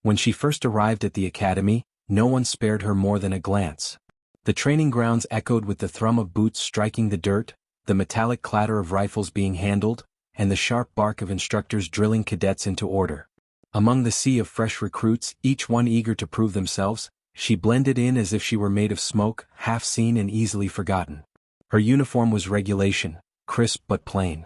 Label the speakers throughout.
Speaker 1: When she first arrived at the academy, no one spared her more than a glance. The training grounds echoed with the thrum of boots striking the dirt, the metallic clatter of rifles being handled, and the sharp bark of instructors drilling cadets into order. Among the sea of fresh recruits, each one eager to prove themselves, she blended in as if she were made of smoke, half seen and easily forgotten. Her uniform was regulation, crisp but plain.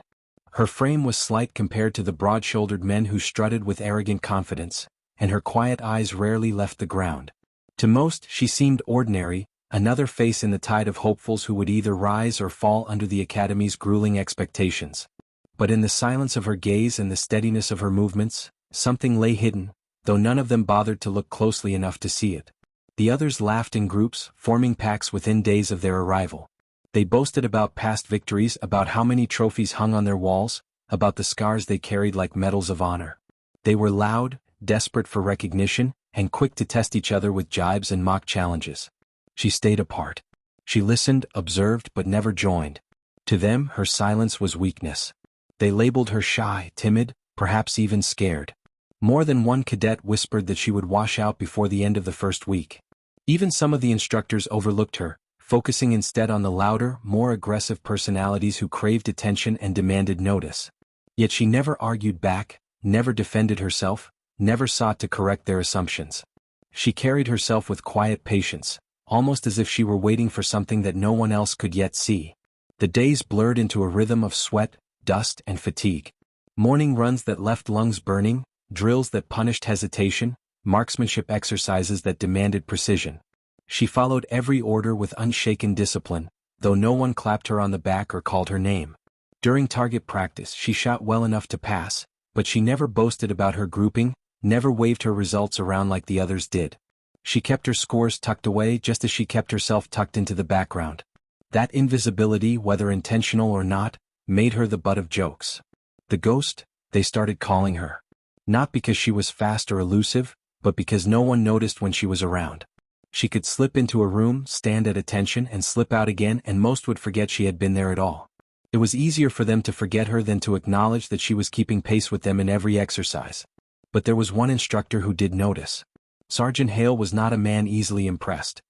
Speaker 1: Her frame was slight compared to the broad-shouldered men who strutted with arrogant confidence, and her quiet eyes rarely left the ground. To most, she seemed ordinary, another face in the tide of hopefuls who would either rise or fall under the academy's grueling expectations. But in the silence of her gaze and the steadiness of her movements, something lay hidden, though none of them bothered to look closely enough to see it. The others laughed in groups, forming packs within days of their arrival. They boasted about past victories, about how many trophies hung on their walls, about the scars they carried like medals of honor. They were loud, desperate for recognition, and quick to test each other with jibes and mock challenges. She stayed apart. She listened, observed, but never joined. To them, her silence was weakness. They labeled her shy, timid, perhaps even scared. More than one cadet whispered that she would wash out before the end of the first week. Even some of the instructors overlooked her, focusing instead on the louder, more aggressive personalities who craved attention and demanded notice. Yet she never argued back, never defended herself, never sought to correct their assumptions. She carried herself with quiet patience, almost as if she were waiting for something that no one else could yet see. The days blurred into a rhythm of sweat, dust, and fatigue. Morning runs that left lungs burning, drills that punished hesitation, marksmanship exercises that demanded precision. She followed every order with unshaken discipline, though no one clapped her on the back or called her name. During target practice she shot well enough to pass, but she never boasted about her grouping, never waved her results around like the others did. She kept her scores tucked away just as she kept herself tucked into the background. That invisibility, whether intentional or not, made her the butt of jokes. The ghost, they started calling her. Not because she was fast or elusive, but because no one noticed when she was around. She could slip into a room, stand at attention, and slip out again, and most would forget she had been there at all. It was easier for them to forget her than to acknowledge that she was keeping pace with them in every exercise. But there was one instructor who did notice. Sergeant Hale was not a man easily impressed.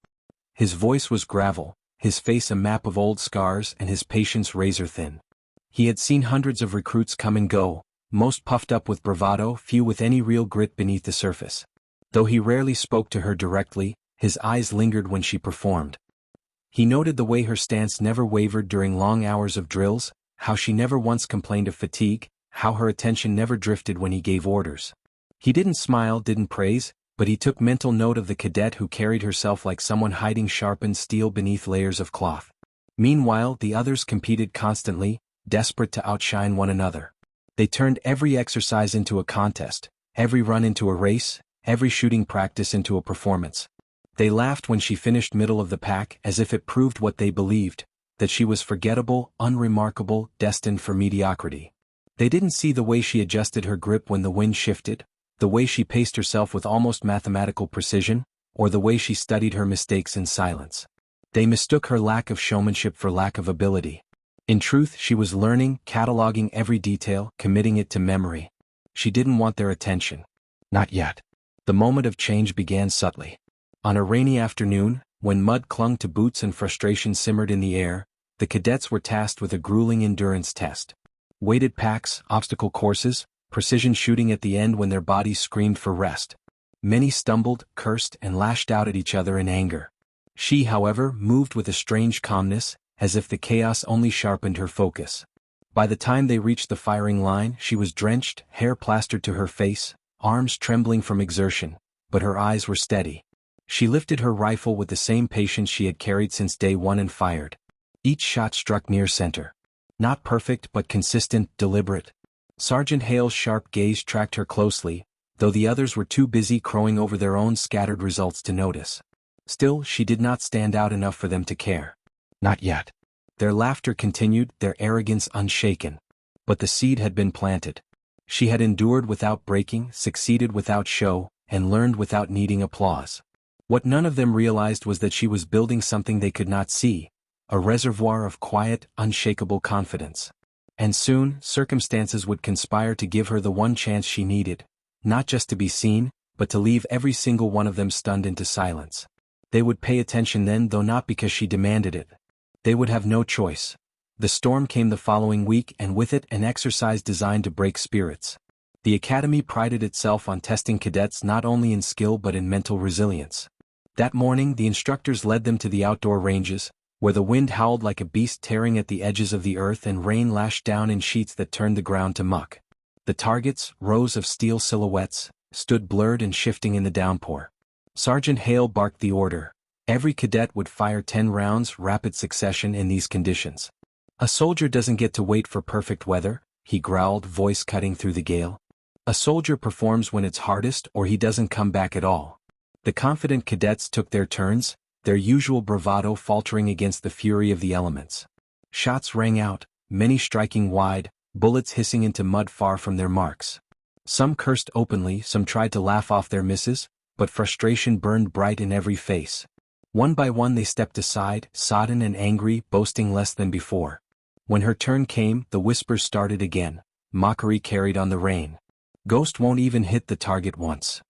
Speaker 1: His voice was gravel, his face a map of old scars, and his patience razor-thin. He had seen hundreds of recruits come and go, most puffed up with bravado, few with any real grit beneath the surface. Though he rarely spoke to her directly, his eyes lingered when she performed. He noted the way her stance never wavered during long hours of drills, how she never once complained of fatigue, how her attention never drifted when he gave orders. He didn't smile, didn't praise, but he took mental note of the cadet who carried herself like someone hiding sharpened steel beneath layers of cloth. Meanwhile, the others competed constantly, desperate to outshine one another. They turned every exercise into a contest, every run into a race, every shooting practice into a performance. They laughed when she finished middle of the pack as if it proved what they believed, that she was forgettable, unremarkable, destined for mediocrity. They didn't see the way she adjusted her grip when the wind shifted, the way she paced herself with almost mathematical precision, or the way she studied her mistakes in silence. They mistook her lack of showmanship for lack of ability. In truth, she was learning, cataloging every detail, committing it to memory. She didn't want their attention. Not yet. The moment of change began subtly. On a rainy afternoon, when mud clung to boots and frustration simmered in the air, the cadets were tasked with a grueling endurance test. Weighted packs, obstacle courses, precision shooting at the end when their bodies screamed for rest. Many stumbled, cursed, and lashed out at each other in anger. She, however, moved with a strange calmness, as if the chaos only sharpened her focus. By the time they reached the firing line, she was drenched, hair plastered to her face, arms trembling from exertion, but her eyes were steady. She lifted her rifle with the same patience she had carried since day one and fired. Each shot struck near center. Not perfect but consistent, deliberate. Sergeant Hale's sharp gaze tracked her closely, though the others were too busy crowing over their own scattered results to notice. Still, she did not stand out enough for them to care. Not yet. Their laughter continued, their arrogance unshaken. But the seed had been planted. She had endured without breaking, succeeded without show, and learned without needing applause. What none of them realized was that she was building something they could not see, a reservoir of quiet, unshakable confidence. And soon, circumstances would conspire to give her the one chance she needed, not just to be seen, but to leave every single one of them stunned into silence. They would pay attention then, though not because she demanded it. They would have no choice. The storm came the following week, and with it an exercise designed to break spirits. The academy prided itself on testing cadets not only in skill but in mental resilience. That morning the instructors led them to the outdoor ranges, where the wind howled like a beast tearing at the edges of the earth and rain lashed down in sheets that turned the ground to muck. The targets, rows of steel silhouettes, stood blurred and shifting in the downpour. Sergeant Hale barked the order. Every cadet would fire 10 rounds, rapid succession in these conditions. "A soldier doesn't get to wait for perfect weather," he growled, voice cutting through the gale. "A soldier performs when it's hardest, or he doesn't come back at all." The confident cadets took their turns, their usual bravado faltering against the fury of the elements. Shots rang out, many striking wide, bullets hissing into mud far from their marks. Some cursed openly, some tried to laugh off their misses, but frustration burned bright in every face. One by one they stepped aside, sodden and angry, boasting less than before. When her turn came, the whispers started again. Mockery carried on the rain. "Ghost won't even hit the target once.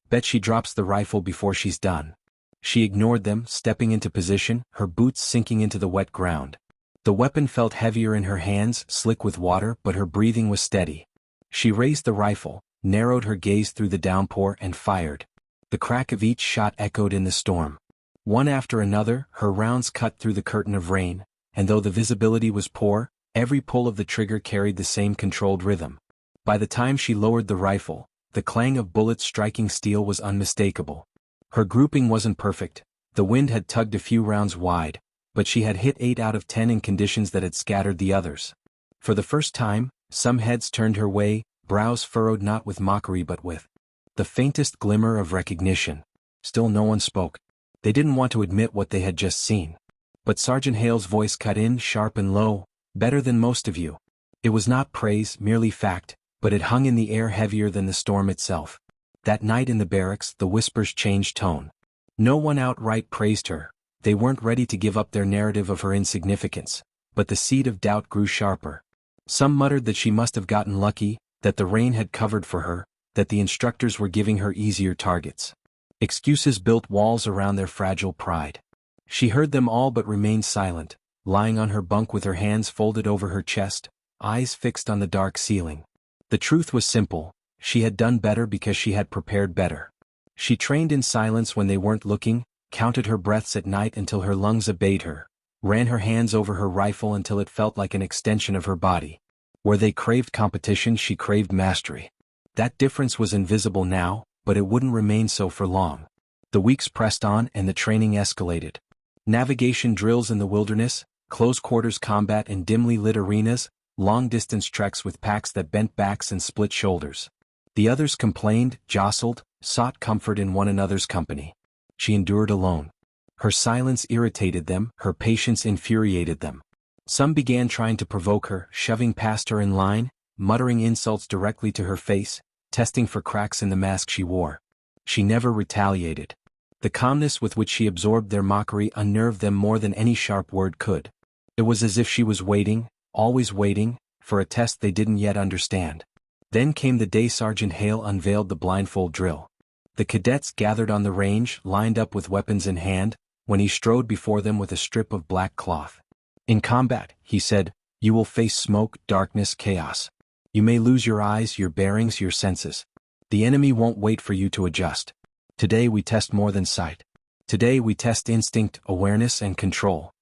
Speaker 1: Bet she drops the rifle before she's done." She ignored them, stepping into position, her boots sinking into the wet ground. The weapon felt heavier in her hands, slick with water, but her breathing was steady. She raised the rifle, narrowed her gaze through the downpour, and fired. The crack of each shot echoed in the storm. One after another, her rounds cut through the curtain of rain, and though the visibility was poor, every pull of the trigger carried the same controlled rhythm. By the time she lowered the rifle, the clang of bullets striking steel was unmistakable. Her grouping wasn't perfect. The wind had tugged a few rounds wide, but she had hit 8 out of 10 in conditions that had scattered the others. For the first time, some heads turned her way, brows furrowed not with mockery but with the faintest glimmer of recognition. Still no one spoke. They didn't want to admit what they had just seen. But Sergeant Hale's voice cut in, sharp and low. "Better than most of you." It was not praise, merely fact, but it hung in the air heavier than the storm itself. That night in the barracks, the whispers changed tone. No one outright praised her. They weren't ready to give up their narrative of her insignificance, but the seed of doubt grew sharper. Some muttered that she must have gotten lucky, that the rain had covered for her, that the instructors were giving her easier targets. Excuses built walls around their fragile pride. She heard them all but remained silent, lying on her bunk with her hands folded over her chest, eyes fixed on the dark ceiling. The truth was simple. She had done better because she had prepared better. She trained in silence when they weren't looking, counted her breaths at night until her lungs obeyed her, ran her hands over her rifle until it felt like an extension of her body. Where they craved competition, she craved mastery. That difference was invisible now, but it wouldn't remain so for long. The weeks pressed on and the training escalated. Navigation drills in the wilderness, close-quarters combat in dimly lit arenas, long-distance treks with packs that bent backs and split shoulders. The others complained, jostled, sought comfort in one another's company. She endured alone. Her silence irritated them, her patience infuriated them. Some began trying to provoke her, shoving past her in line, muttering insults directly to her face, testing for cracks in the mask she wore. She never retaliated. The calmness with which she absorbed their mockery unnerved them more than any sharp word could. It was as if she was waiting, always waiting, for a test they didn't yet understand. Then came the day Sergeant Hale unveiled the blindfold drill. The cadets gathered on the range, lined up with weapons in hand, when he strode before them with a strip of black cloth. "In combat," he said, "you will face smoke, darkness, chaos. You may lose your eyes, your bearings, your senses. The enemy won't wait for you to adjust. Today we test more than sight. Today we test instinct, awareness, and control."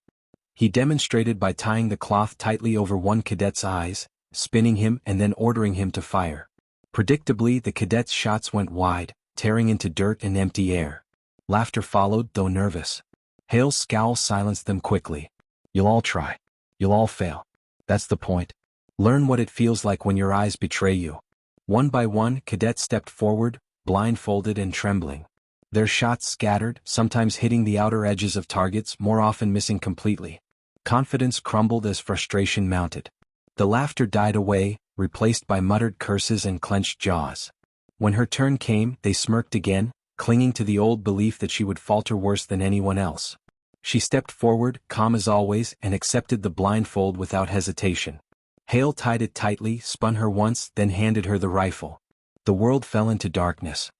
Speaker 1: He demonstrated by tying the cloth tightly over one cadet's eyes, spinning him and then ordering him to fire. Predictably, the cadet's shots went wide, tearing into dirt and empty air. Laughter followed, though nervous. Hale's scowl silenced them quickly. "You'll all try. You'll all fail. That's the point. Learn what it feels like when your eyes betray you." One by one, cadets stepped forward, blindfolded and trembling. Their shots scattered, sometimes hitting the outer edges of targets, more often missing completely. Confidence crumbled as frustration mounted. The laughter died away, replaced by muttered curses and clenched jaws. When her turn came, they smirked again, clinging to the old belief that she would falter worse than anyone else. She stepped forward, calm as always, and accepted the blindfold without hesitation. Hale tied it tightly, spun her once, then handed her the rifle. The world fell into darkness.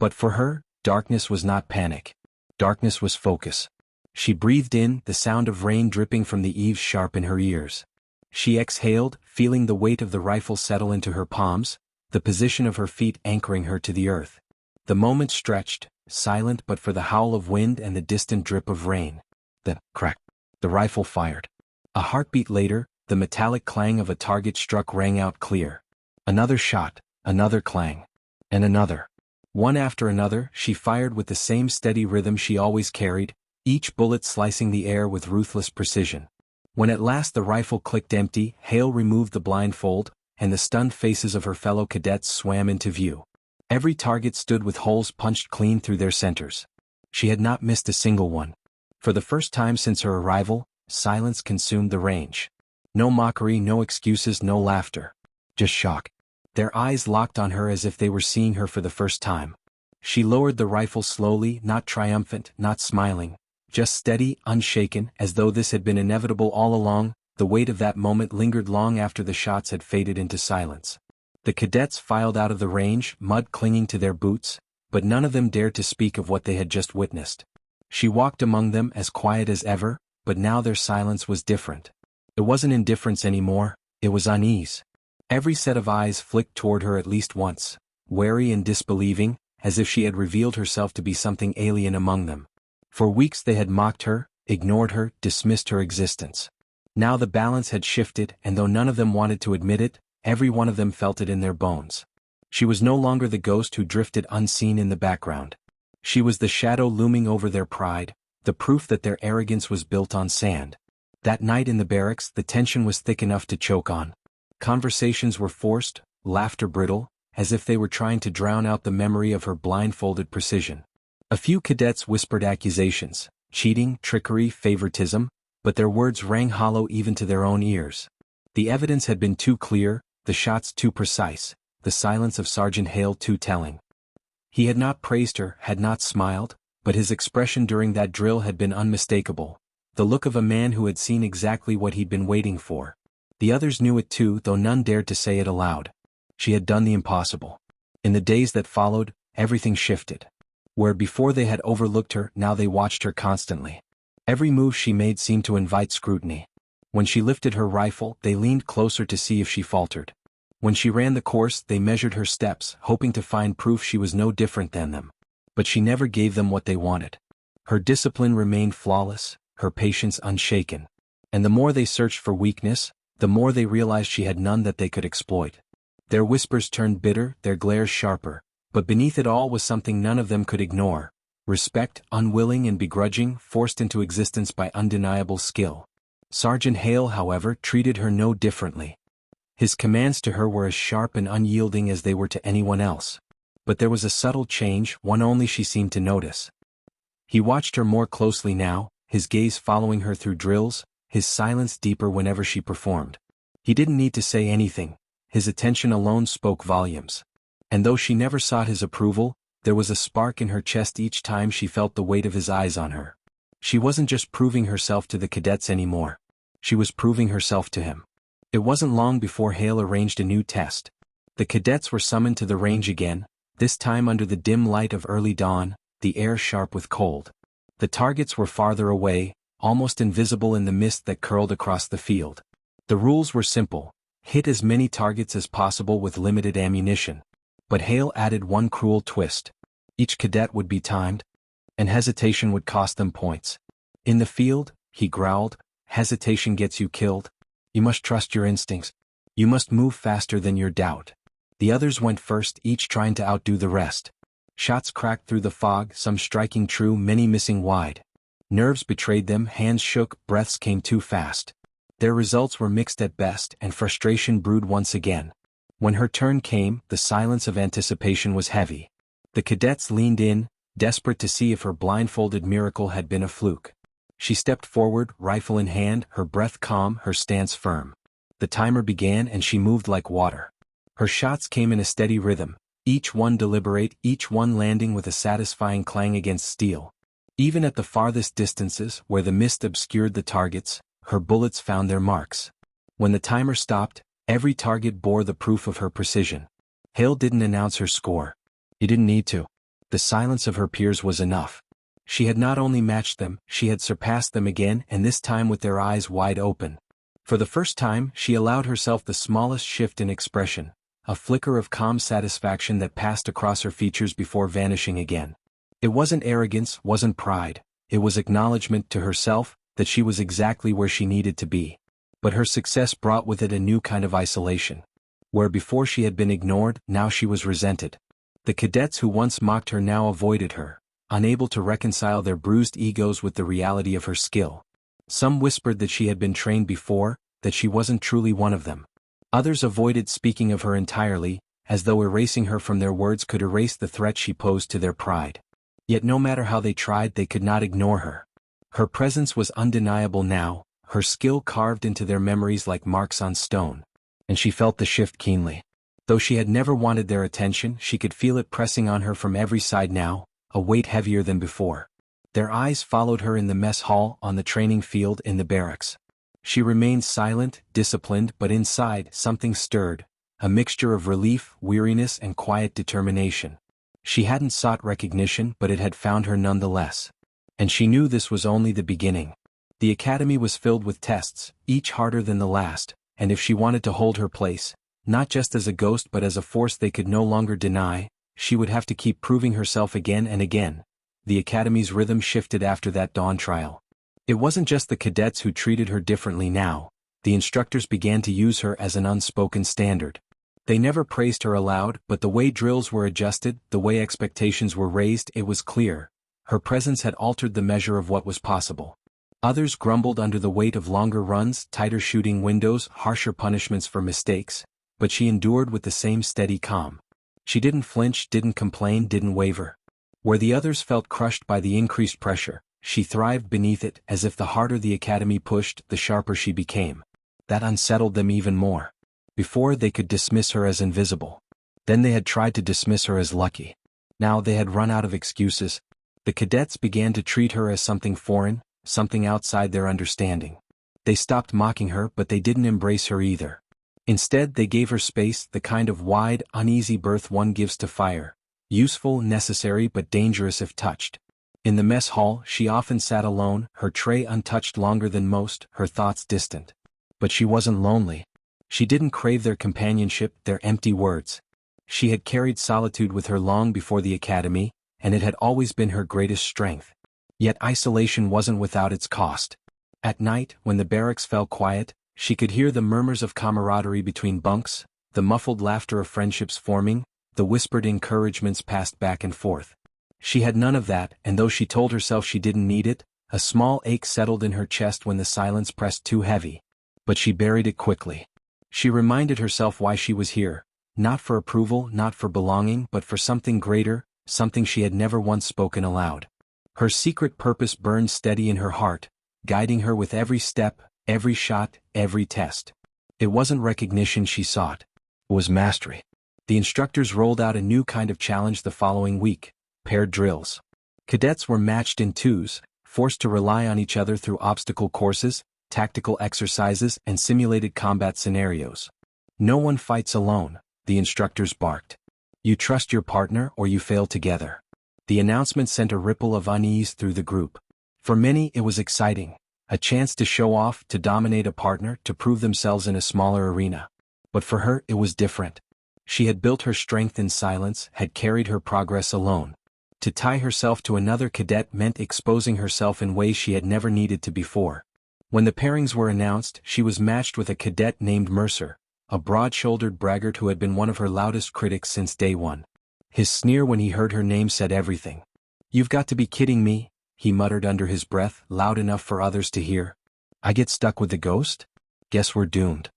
Speaker 1: But for her, darkness was not panic. Darkness was focus. She breathed in, the sound of rain dripping from the eaves sharp in her ears. She exhaled, feeling the weight of the rifle settle into her palms, the position of her feet anchoring her to the earth. The moment stretched, silent but for the howl of wind and the distant drip of rain. The crack. The rifle fired. A heartbeat later, the metallic clang of a target struck rang out clear. Another shot, another clang. And another. One after another, she fired with the same steady rhythm she always carried, each bullet slicing the air with ruthless precision. When at last the rifle clicked empty, Hale removed the blindfold, and the stunned faces of her fellow cadets swam into view. Every target stood with holes punched clean through their centers. She had not missed a single one. For the first time since her arrival, silence consumed the range. No mockery, no excuses, no laughter. Just shock. Their eyes locked on her as if they were seeing her for the first time. She lowered the rifle slowly, not triumphant, not smiling. Just steady, unshaken, as though this had been inevitable all along. The weight of that moment lingered long after the shots had faded into silence. The cadets filed out of the range, mud clinging to their boots, but none of them dared to speak of what they had just witnessed. She walked among them as quiet as ever, but now their silence was different. It wasn't indifference anymore, it was unease. Every set of eyes flicked toward her at least once, wary and disbelieving, as if she had revealed herself to be something alien among them. For weeks they had mocked her, ignored her, dismissed her existence. Now the balance had shifted, and though none of them wanted to admit it, every one of them felt it in their bones. She was no longer the ghost who drifted unseen in the background. She was the shadow looming over their pride, the proof that their arrogance was built on sand. That night in the barracks, the tension was thick enough to choke on. Conversations were forced, laughter brittle, as if they were trying to drown out the memory of her blindfolded precision. A few cadets whispered accusations, cheating, trickery, favoritism, but their words rang hollow even to their own ears. The evidence had been too clear, the shots too precise, the silence of Sergeant Hale too telling. He had not praised her, had not smiled, but his expression during that drill had been unmistakable, the look of a man who had seen exactly what he'd been waiting for. The others knew it too, though none dared to say it aloud. She had done the impossible. In the days that followed, everything shifted. Where before they had overlooked her, now they watched her constantly. Every move she made seemed to invite scrutiny. When she lifted her rifle, they leaned closer to see if she faltered. When she ran the course, they measured her steps, hoping to find proof she was no different than them. But she never gave them what they wanted. Her discipline remained flawless, her patience unshaken. And the more they searched for weakness, the more they realized she had none that they could exploit. Their whispers turned bitter, their glares sharper, but beneath it all was something none of them could ignore. Respect, unwilling and begrudging, forced into existence by undeniable skill. Sergeant Hale, however, treated her no differently. His commands to her were as sharp and unyielding as they were to anyone else. But there was a subtle change, one only she seemed to notice. He watched her more closely now, his gaze following her through drills, his silence deeper whenever she performed. He didn't need to say anything, his attention alone spoke volumes. And though she never sought his approval, there was a spark in her chest each time she felt the weight of his eyes on her. She wasn't just proving herself to the cadets anymore. She was proving herself to him. It wasn't long before Hale arranged a new test. The cadets were summoned to the range again, this time under the dim light of early dawn, the air sharp with cold. The targets were farther away, almost invisible in the mist that curled across the field. The rules were simple: hit as many targets as possible with limited ammunition. But Hale added one cruel twist. Each cadet would be timed, and hesitation would cost them points. In the field, he growled, hesitation gets you killed. You must trust your instincts. You must move faster than your doubt. The others went first, each trying to outdo the rest. Shots cracked through the fog, some striking true, many missing wide. Nerves betrayed them, hands shook, breaths came too fast. Their results were mixed at best, and frustration brewed once again. When her turn came, the silence of anticipation was heavy. The cadets leaned in, desperate to see if her blindfolded miracle had been a fluke. She stepped forward, rifle in hand, her breath calm, her stance firm. The timer began and she moved like water. Her shots came in a steady rhythm, each one deliberate, each one landing with a satisfying clang against steel. Even at the farthest distances, where the mist obscured the targets, her bullets found their marks. When the timer stopped, every target bore the proof of her precision. Hale didn't announce her score. He didn't need to. The silence of her peers was enough. She had not only matched them, she had surpassed them again, and this time with their eyes wide open. For the first time, she allowed herself the smallest shift in expression, a flicker of calm satisfaction that passed across her features before vanishing again. It wasn't arrogance, wasn't pride, it was acknowledgement to herself that she was exactly where she needed to be. But her success brought with it a new kind of isolation. Where before she had been ignored, now she was resented. The cadets who once mocked her now avoided her, unable to reconcile their bruised egos with the reality of her skill. Some whispered that she had been trained before, that she wasn't truly one of them. Others avoided speaking of her entirely, as though erasing her from their words could erase the threat she posed to their pride. Yet no matter how they tried, they could not ignore her. Her presence was undeniable now, her skill carved into their memories like marks on stone. And she felt the shift keenly. Though she had never wanted their attention, she could feel it pressing on her from every side now, a weight heavier than before. Their eyes followed her in the mess hall, on the training field, in the barracks. She remained silent, disciplined, but inside, something stirred, a mixture of relief, weariness, and quiet determination. She hadn't sought recognition, but it had found her nonetheless. And she knew this was only the beginning. The academy was filled with tests, each harder than the last, and if she wanted to hold her place, not just as a ghost but as a force they could no longer deny, she would have to keep proving herself again and again. The academy's rhythm shifted after that dawn trial. It wasn't just the cadets who treated her differently now, the instructors began to use her as an unspoken standard. They never praised her aloud, but the way drills were adjusted, the way expectations were raised, it was clear. Her presence had altered the measure of what was possible. Others grumbled under the weight of longer runs, tighter shooting windows, harsher punishments for mistakes, but she endured with the same steady calm. She didn't flinch, didn't complain, didn't waver. Where the others felt crushed by the increased pressure, she thrived beneath it, as if the harder the academy pushed, the sharper she became. That unsettled them even more. Before, they could dismiss her as invisible. Then they had tried to dismiss her as lucky. Now they had run out of excuses. The cadets began to treat her as something foreign, something outside their understanding. They stopped mocking her, but they didn't embrace her either. Instead, they gave her space, the kind of wide, uneasy berth one gives to fire. Useful, necessary, but dangerous if touched. In the mess hall, she often sat alone, her tray untouched longer than most, her thoughts distant. But she wasn't lonely. She didn't crave their companionship, their empty words. She had carried solitude with her long before the academy, and it had always been her greatest strength. Yet isolation wasn't without its cost. At night, when the barracks fell quiet, she could hear the murmurs of camaraderie between bunks, the muffled laughter of friendships forming, the whispered encouragements passed back and forth. She had none of that, and though she told herself she didn't need it, a small ache settled in her chest when the silence pressed too heavy. But she buried it quickly. She reminded herself why she was here, not for approval, not for belonging, but for something greater, something she had never once spoken aloud. Her secret purpose burned steady in her heart, guiding her with every step, every shot, every test. It wasn't recognition she sought. It was mastery. The instructors rolled out a new kind of challenge the following week: paired drills. Cadets were matched in twos, forced to rely on each other through obstacle courses, tactical exercises, and simulated combat scenarios. No one fights alone, the instructors barked. You trust your partner or you fail together. The announcement sent a ripple of unease through the group. For many, it was exciting, a chance to show off, to dominate a partner, to prove themselves in a smaller arena. But for her, it was different. She had built her strength in silence, had carried her progress alone. To tie herself to another cadet meant exposing herself in ways she had never needed to before. When the pairings were announced, she was matched with a cadet named Mercer, a broad-shouldered braggart who had been one of her loudest critics since day one. His sneer when he heard her name said everything. "You've got to be kidding me," he muttered under his breath, loud enough for others to hear. "I get stuck with the ghost? Guess we're doomed."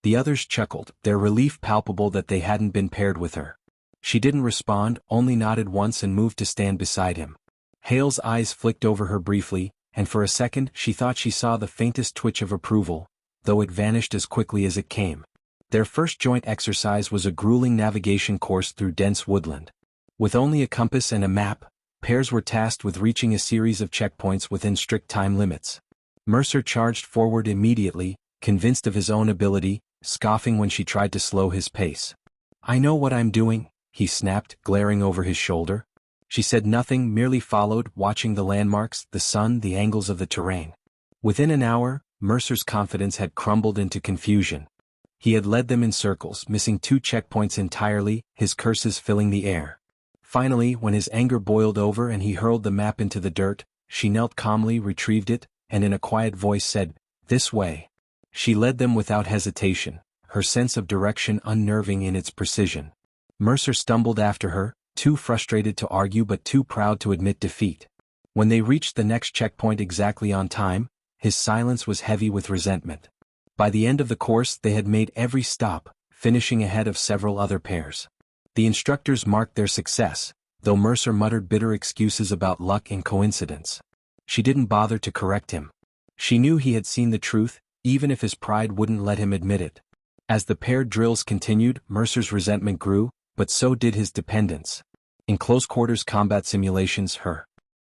Speaker 1: The others chuckled, their relief palpable that they hadn't been paired with her. She didn't respond, only nodded once and moved to stand beside him. Hale's eyes flicked over her briefly, and for a second she thought she saw the faintest twitch of approval, though it vanished as quickly as it came. Their first joint exercise was a grueling navigation course through dense woodland. With only a compass and a map, pairs were tasked with reaching a series of checkpoints within strict time limits. Mercer charged forward immediately, convinced of his own ability, scoffing when she tried to slow his pace. "I know what I'm doing," he snapped, glaring over his shoulder. She said nothing, merely followed, watching the landmarks, the sun, the angles of the terrain. Within an hour, Mercer's confidence had crumbled into confusion. He had led them in circles, missing 2 checkpoints entirely, his curses filling the air. Finally, when his anger boiled over and he hurled the map into the dirt, she knelt calmly, retrieved it, and in a quiet voice said, "This way." She led them without hesitation, her sense of direction unnerving in its precision. Mercer stumbled after her, too frustrated to argue but too proud to admit defeat. When they reached the next checkpoint exactly on time, his silence was heavy with resentment. By the end of the course they had made every stop, finishing ahead of several other pairs. The instructors marked their success, though Mercer muttered bitter excuses about luck and coincidence. She didn't bother to correct him. She knew he had seen the truth, even if his pride wouldn't let him admit it. As the paired drills continued, Mercer's resentment grew, but so did his dependence. In close-quarters combat simulations, her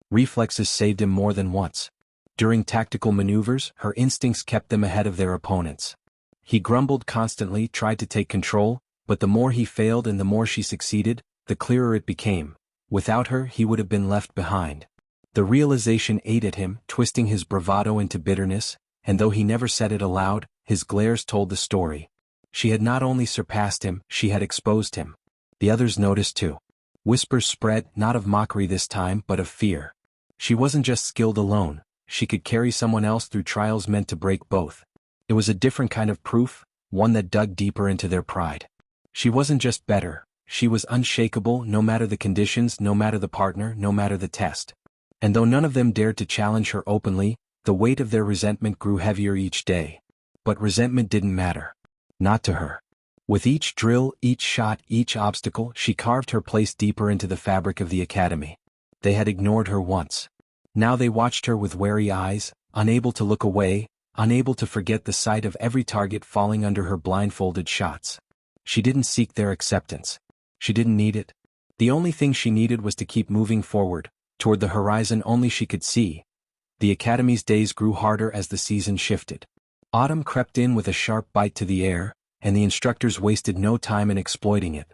Speaker 1: reflexes saved him more than once. During tactical maneuvers, her instincts kept them ahead of their opponents. He grumbled constantly, tried to take control, but the more he failed and the more she succeeded, the clearer it became. Without her, he would have been left behind. The realization ate at him, twisting his bravado into bitterness, and though he never said it aloud, his glares told the story. She had not only surpassed him, she had exposed him. The others noticed too. Whispers spread, not of mockery this time, but of fear. She wasn't just skilled alone, she could carry someone else through trials meant to break both. It was a different kind of proof, one that dug deeper into their pride. She wasn't just better, she was unshakable no matter the conditions, no matter the partner, no matter the test. And though none of them dared to challenge her openly, the weight of their resentment grew heavier each day. But resentment didn't matter. Not to her. With each drill, each shot, each obstacle, she carved her place deeper into the fabric of the academy. They had ignored her once. Now they watched her with wary eyes, unable to look away, unable to forget the sight of every target falling under her blindfolded shots. She didn't seek their acceptance. She didn't need it. The only thing she needed was to keep moving forward, toward the horizon only she could see. The academy's days grew harder as the season shifted. Autumn crept in with a sharp bite to the air, and the instructors wasted no time in exploiting it.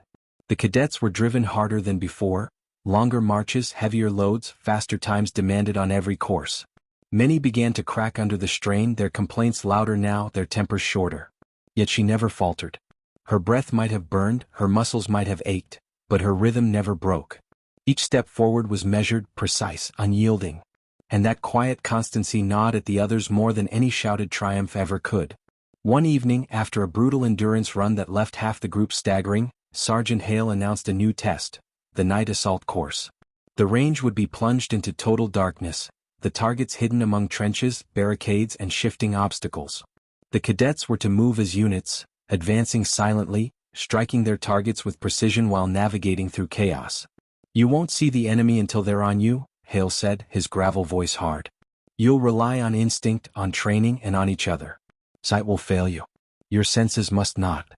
Speaker 1: The cadets were driven harder than before, longer marches, heavier loads, faster times demanded on every course. Many began to crack under the strain, their complaints louder now, their tempers shorter. Yet she never faltered. Her breath might have burned, her muscles might have ached, but her rhythm never broke. Each step forward was measured, precise, unyielding. And that quiet constancy gnawed at the others more than any shouted triumph ever could. One evening, after a brutal endurance run that left half the group staggering, Sergeant Hale announced a new test, the night assault course. The range would be plunged into total darkness, the targets hidden among trenches, barricades, and shifting obstacles. The cadets were to move as units, advancing silently, striking their targets with precision while navigating through chaos. "You won't see the enemy until they're on you," Hale said, his gravel voice hard. "You'll rely on instinct, on training, and on each other. Sight will fail you. Your senses must not."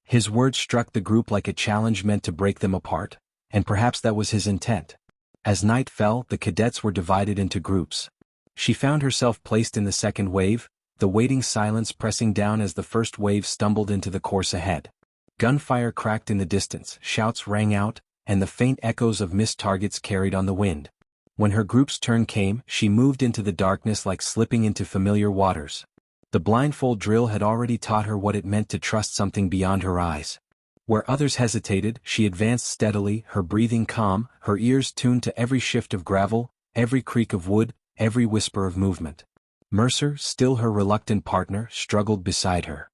Speaker 1: His words struck the group like a challenge meant to break them apart, and perhaps that was his intent. As night fell, the cadets were divided into groups. She found herself placed in the second wave, the waiting silence pressing down as the first wave stumbled into the course ahead. Gunfire cracked in the distance, shouts rang out, and the faint echoes of missed targets carried on the wind. When her group's turn came, she moved into the darkness like slipping into familiar waters. The blindfold drill had already taught her what it meant to trust something beyond her eyes. Where others hesitated, she advanced steadily, her breathing calm, her ears tuned to every shift of gravel, every creak of wood, every whisper of movement. Mercer, still her reluctant partner, struggled beside her.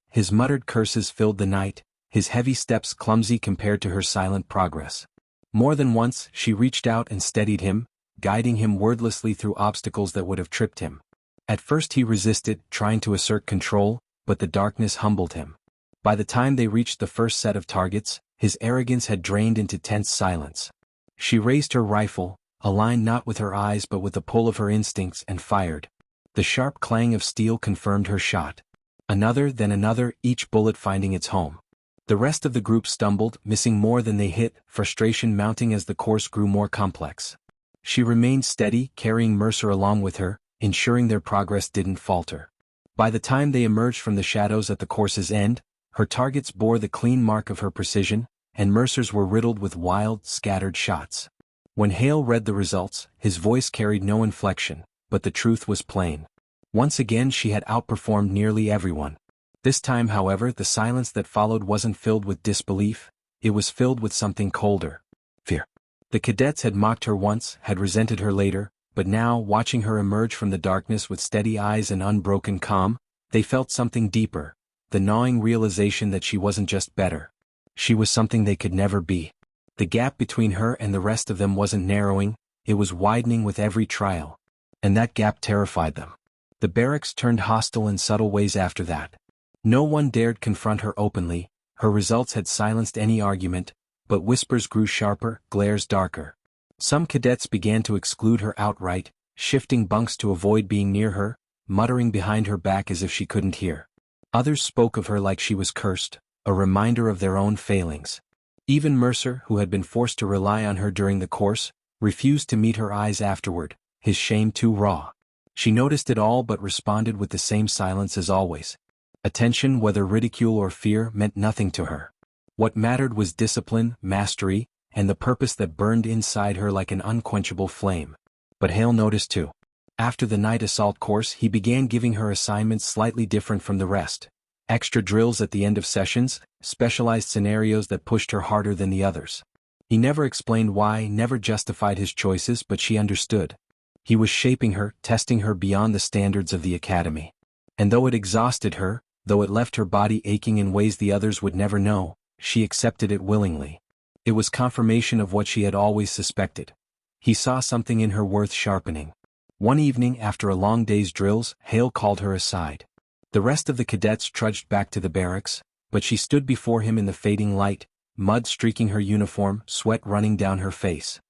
Speaker 1: His muttered curses filled the night, his heavy steps clumsy compared to her silent progress. More than once, she reached out and steadied him, guiding him wordlessly through obstacles that would have tripped him. At first he resisted, trying to assert control, but the darkness humbled him. By the time they reached the first set of targets, his arrogance had drained into tense silence. She raised her rifle, aligned not with her eyes but with the pull of her instincts, and fired. The sharp clang of steel confirmed her shot. Another, then another, each bullet finding its home. The rest of the group stumbled, missing more than they hit, frustration mounting as the course grew more complex. She remained steady, carrying Mercer along with her, ensuring their progress didn't falter. By the time they emerged from the shadows at the course's end, her targets bore the clean mark of her precision, and Mercer's were riddled with wild, scattered shots. When Hale read the results, his voice carried no inflection, but the truth was plain. Once again she had outperformed nearly everyone. This time, however, the silence that followed wasn't filled with disbelief, it was filled with something colder. Fear. The cadets had mocked her once, had resented her later, but now, watching her emerge from the darkness with steady eyes and unbroken calm, they felt something deeper, the gnawing realization that she wasn't just better. She was something they could never be. The gap between her and the rest of them wasn't narrowing, it was widening with every trial. And that gap terrified them. The barracks turned hostile in subtle ways after that. No one dared confront her openly, her results had silenced any argument, but whispers grew sharper, glares darker. Some cadets began to exclude her outright, shifting bunks to avoid being near her, muttering behind her back as if she couldn't hear. Others spoke of her like she was cursed, a reminder of their own failings. Even Mercer, who had been forced to rely on her during the course, refused to meet her eyes afterward, his shame too raw. She noticed it all but responded with the same silence as always. Attention, whether ridicule or fear, meant nothing to her. What mattered was discipline, mastery, and the purpose that burned inside her like an unquenchable flame. But Hale noticed too. After the night assault course, he began giving her assignments slightly different from the rest. Extra drills at the end of sessions, specialized scenarios that pushed her harder than the others. He never explained why, never justified his choices, but she understood. He was shaping her, testing her beyond the standards of the academy. And though it exhausted her, though it left her body aching in ways the others would never know, she accepted it willingly. It was confirmation of what she had always suspected. He saw something in her worth sharpening. One evening after a long day's drills, Hale called her aside. The rest of the cadets trudged back to the barracks, but she stood before him in the fading light, mud streaking her uniform, sweat running down her face.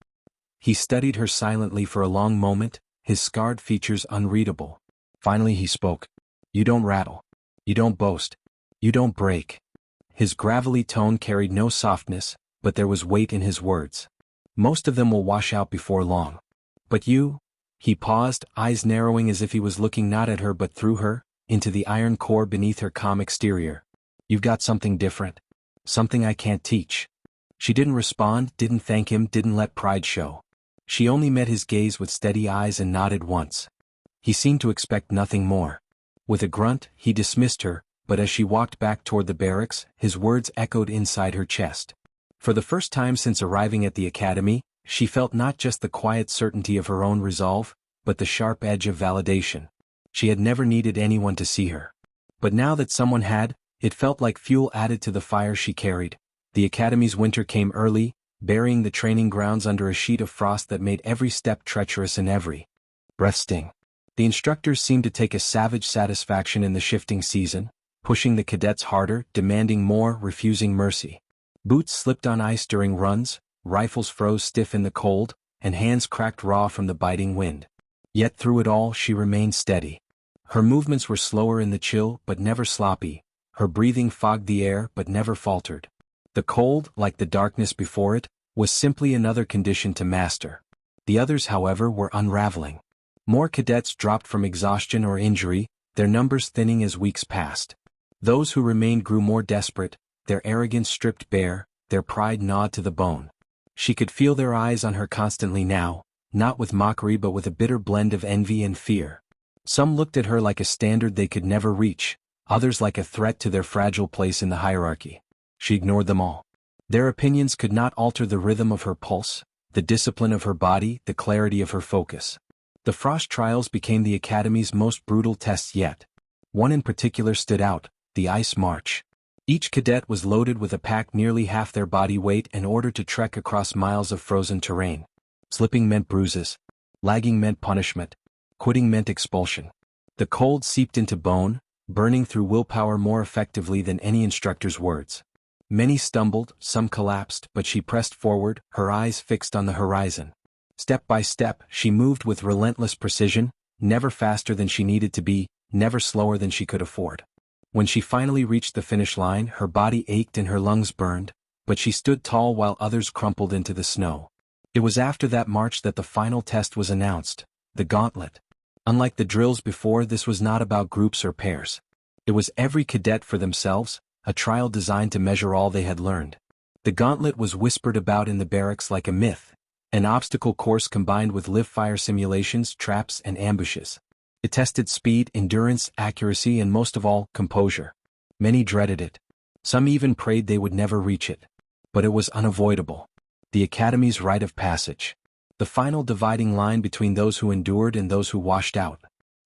Speaker 1: He studied her silently for a long moment, his scarred features unreadable. Finally he spoke. "You don't rattle. You don't boast. You don't break." His gravelly tone carried no softness, but there was weight in his words. "Most of them will wash out before long. But you?" He paused, eyes narrowing as if he was looking not at her but through her, into the iron core beneath her calm exterior. "You've got something different. Something I can't teach." She didn't respond, didn't thank him, didn't let pride show. She only met his gaze with steady eyes and nodded once. He seemed to expect nothing more. With a grunt, he dismissed her, but as she walked back toward the barracks, his words echoed inside her chest. For the first time since arriving at the academy, she felt not just the quiet certainty of her own resolve, but the sharp edge of validation. She had never needed anyone to see her. But now that someone had, it felt like fuel added to the fire she carried. The academy's winter came early, burying the training grounds under a sheet of frost that made every step treacherous and every breath sting. The instructors seemed to take a savage satisfaction in the shifting season, pushing the cadets harder, demanding more, refusing mercy. Boots slipped on ice during runs, rifles froze stiff in the cold, and hands cracked raw from the biting wind. Yet through it all she remained steady. Her movements were slower in the chill but never sloppy, her breathing fogged the air but never faltered. The cold, like the darkness before it, was simply another condition to master. The others, however, were unraveling. More cadets dropped from exhaustion or injury, their numbers thinning as weeks passed. Those who remained grew more desperate, their arrogance stripped bare, their pride gnawed to the bone. She could feel their eyes on her constantly now, not with mockery but with a bitter blend of envy and fear. Some looked at her like a standard they could never reach, others like a threat to their fragile place in the hierarchy. She ignored them all. Their opinions could not alter the rhythm of her pulse, the discipline of her body, the clarity of her focus. The frost trials became the academy's most brutal tests yet. One in particular stood out, the ice march. Each cadet was loaded with a pack nearly half their body weight and ordered to trek across miles of frozen terrain. Slipping meant bruises. Lagging meant punishment. Quitting meant expulsion. The cold seeped into bone, burning through willpower more effectively than any instructor's words. Many stumbled, some collapsed, but she pressed forward, her eyes fixed on the horizon. Step by step, she moved with relentless precision, never faster than she needed to be, never slower than she could afford. When she finally reached the finish line, her body ached and her lungs burned, but she stood tall while others crumpled into the snow. It was after that march that the final test was announced, the gauntlet. Unlike the drills before, this was not about groups or pairs. It was every cadet for themselves, a trial designed to measure all they had learned. The gauntlet was whispered about in the barracks like a myth, An obstacle course combined with live-fire simulations, traps, and ambushes. It tested speed, endurance, accuracy, and most of all, composure. Many dreaded it. Some even prayed they would never reach it. But it was unavoidable. The Academy's rite of passage. The final dividing line between those who endured and those who washed out.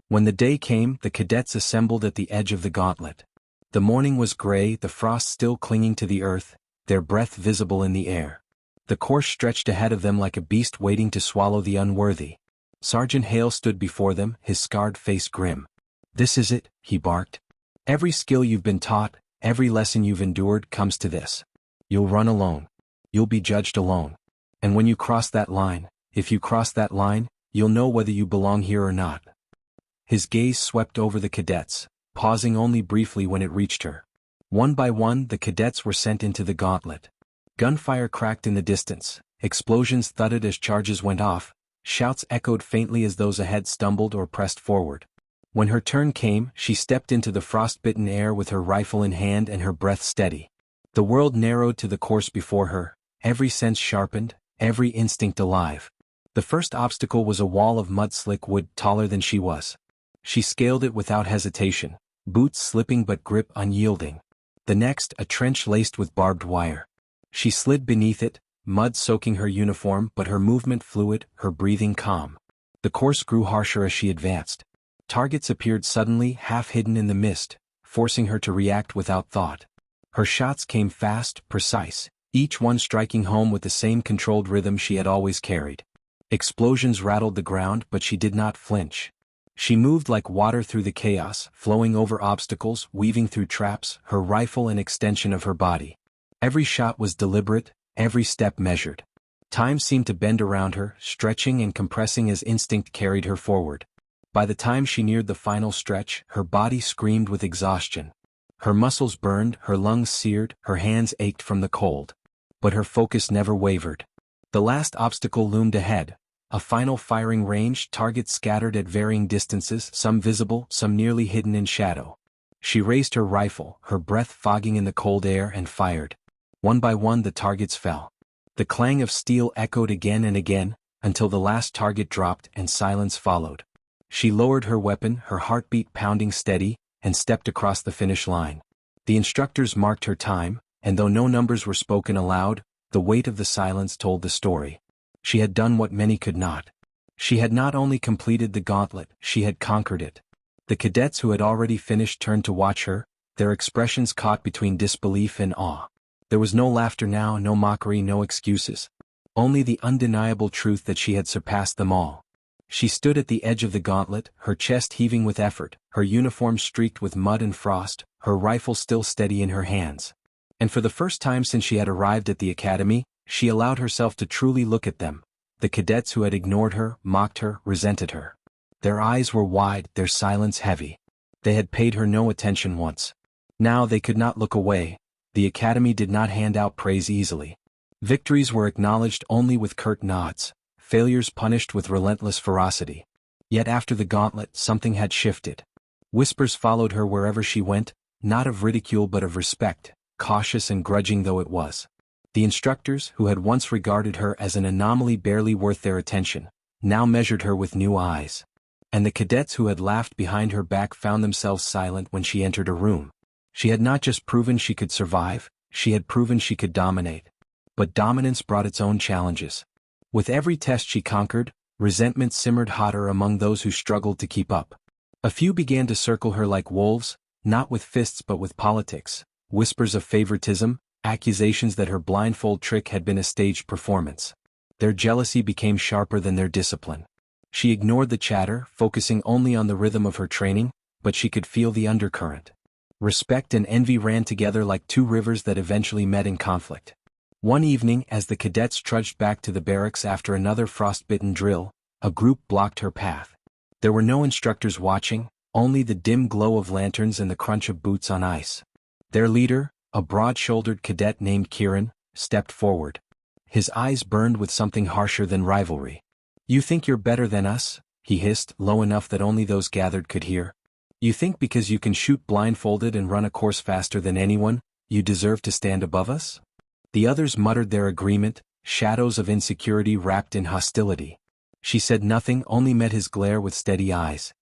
Speaker 1: When the day came, the cadets assembled at the edge of the gauntlet. The morning was gray, the frost still clinging to the earth, their breath visible in the air. The course stretched ahead of them like a beast waiting to swallow the unworthy. Sergeant Hale stood before them, his scarred face grim. "This is it," he barked. "Every skill you've been taught, every lesson you've endured comes to this. You'll run alone. You'll be judged alone. And when you cross that line, if you cross that line, you'll know whether you belong here or not." His gaze swept over the cadets, pausing only briefly when it reached her. One by one, the cadets were sent into the gauntlet. Gunfire cracked in the distance, explosions thudded as charges went off, shouts echoed faintly as those ahead stumbled or pressed forward. When her turn came, she stepped into the frost-bitten air with her rifle in hand and her breath steady. The world narrowed to the course before her, every sense sharpened, every instinct alive. The first obstacle was a wall of mud-slick wood taller than she was. She scaled it without hesitation, boots slipping but grip unyielding. The next, a trench laced with barbed wire. She slid beneath it, mud soaking her uniform but her movement fluid, her breathing calm. The course grew harsher as she advanced. Targets appeared suddenly, half hidden in the mist, forcing her to react without thought. Her shots came fast, precise, each one striking home with the same controlled rhythm she had always carried. Explosions rattled the ground but she did not flinch. She moved like water through the chaos, flowing over obstacles, weaving through traps, her rifle an extension of her body. Every shot was deliberate, every step measured. Time seemed to bend around her, stretching and compressing as instinct carried her forward. By the time she neared the final stretch, her body screamed with exhaustion. Her muscles burned, her lungs seared, her hands ached from the cold. But her focus never wavered. The last obstacle loomed ahead. A final firing range, targets scattered at varying distances, some visible, some nearly hidden in shadow. She raised her rifle, her breath fogging in the cold air, and fired. One by one the targets fell. The clang of steel echoed again and again, until the last target dropped and silence followed. She lowered her weapon, her heartbeat pounding steady, and stepped across the finish line. The instructors marked her time, and though no numbers were spoken aloud, the weight of the silence told the story. She had done what many could not. She had not only completed the gauntlet, she had conquered it. The cadets who had already finished turned to watch her, their expressions caught between disbelief and awe. There was no laughter now, no mockery, no excuses. Only the undeniable truth that she had surpassed them all. She stood at the edge of the gauntlet, her chest heaving with effort, her uniform streaked with mud and frost, her rifle still steady in her hands. And for the first time since she had arrived at the academy, she allowed herself to truly look at them, the cadets who had ignored her, mocked her, resented her. Their eyes were wide, their silence heavy. They had paid her no attention once. Now they could not look away. The academy did not hand out praise easily. Victories were acknowledged only with curt nods, failures punished with relentless ferocity. Yet after the gauntlet, something had shifted. Whispers followed her wherever she went, not of ridicule but of respect, cautious and grudging though it was. The instructors, who had once regarded her as an anomaly barely worth their attention, now measured her with new eyes. And the cadets who had laughed behind her back found themselves silent when she entered a room. She had not just proven she could survive, she had proven she could dominate. But dominance brought its own challenges. With every test she conquered, resentment simmered hotter among those who struggled to keep up. A few began to circle her like wolves, not with fists but with politics, whispers of favoritism, accusations that her blindfold trick had been a staged performance. Their jealousy became sharper than their discipline. She ignored the chatter, focusing only on the rhythm of her training, but she could feel the undercurrent. Respect and envy ran together like two rivers that eventually met in conflict. One evening, as the cadets trudged back to the barracks after another frostbitten drill, a group blocked her path. There were no instructors watching, only the dim glow of lanterns and the crunch of boots on ice. Their leader, a broad-shouldered cadet named Kieran, stepped forward. His eyes burned with something harsher than rivalry. "You think you're better than us?" he hissed, low enough that only those gathered could hear. "You think because you can shoot blindfolded and run a course faster than anyone, you deserve to stand above us?" The others muttered their agreement, shadows of insecurity wrapped in hostility. She said nothing, only met his glare with steady eyes.